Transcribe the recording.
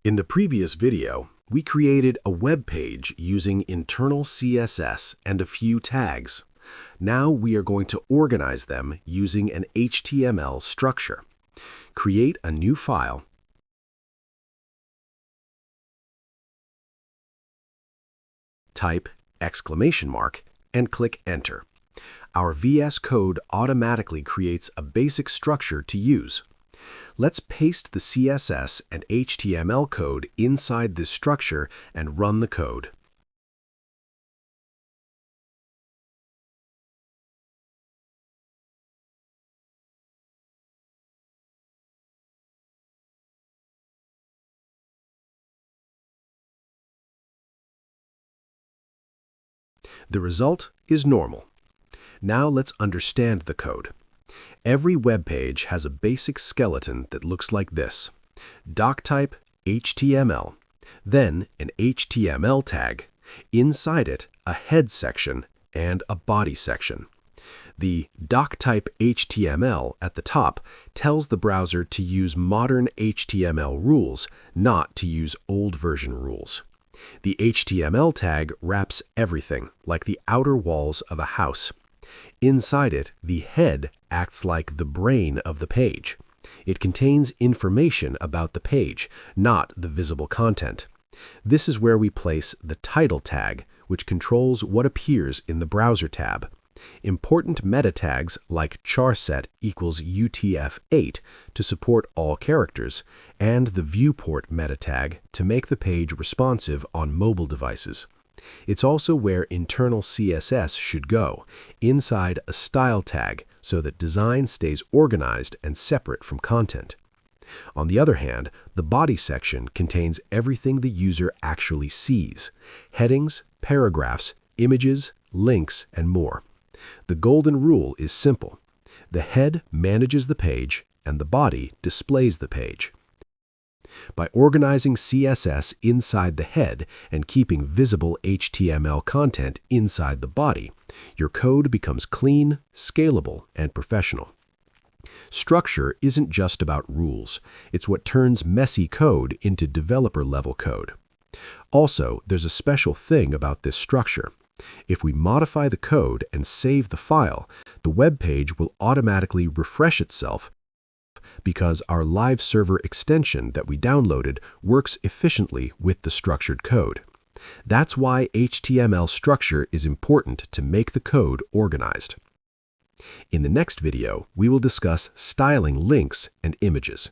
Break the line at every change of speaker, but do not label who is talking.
In the previous video, we created a web page using internal CSS and a few tags. Now we are going to organize them using an HTML structure. Create a new file, type exclamation mark, and click Enter. Our VS Code automatically creates a basic structure to use. Let's paste the CSS and HTML code inside this structure and run the code. The result is normal. Now let's understand the code. Every web page has a basic skeleton that looks like this: DOCTYPE HTML, then an HTML tag, inside it a head section and a body section. The DOCTYPE HTML at the top tells the browser to use modern HTML rules, not to use old version rules. The HTML tag wraps everything, like the outer walls of a house. Inside it, the head acts like the brain of the page. It contains information about the page, not the visible content. This is where we place the title tag, which controls what appears in the browser tab. Important meta tags like charset equals UTF-8 to support all characters, and the viewport meta tag to make the page responsive on mobile devices. It's also where internal CSS should go, inside a style tag, so that design stays organized and separate from content. On the other hand, the body section contains everything the user actually sees: headings, paragraphs, images, links, and more. The golden rule is simple. The head manages the page, and the body displays the page. By organizing CSS inside the head and keeping visible HTML content inside the body, your code becomes clean, scalable, and professional. Structure isn't just about rules. It's what turns messy code into developer-level code. Also, there's a special thing about this structure. If we modify the code and save the file, the web page will automatically refresh itself because our live server extension that we downloaded works efficiently with the structured code. That's why HTML structure is important to make the code organized. In the next video, we will discuss styling links and images.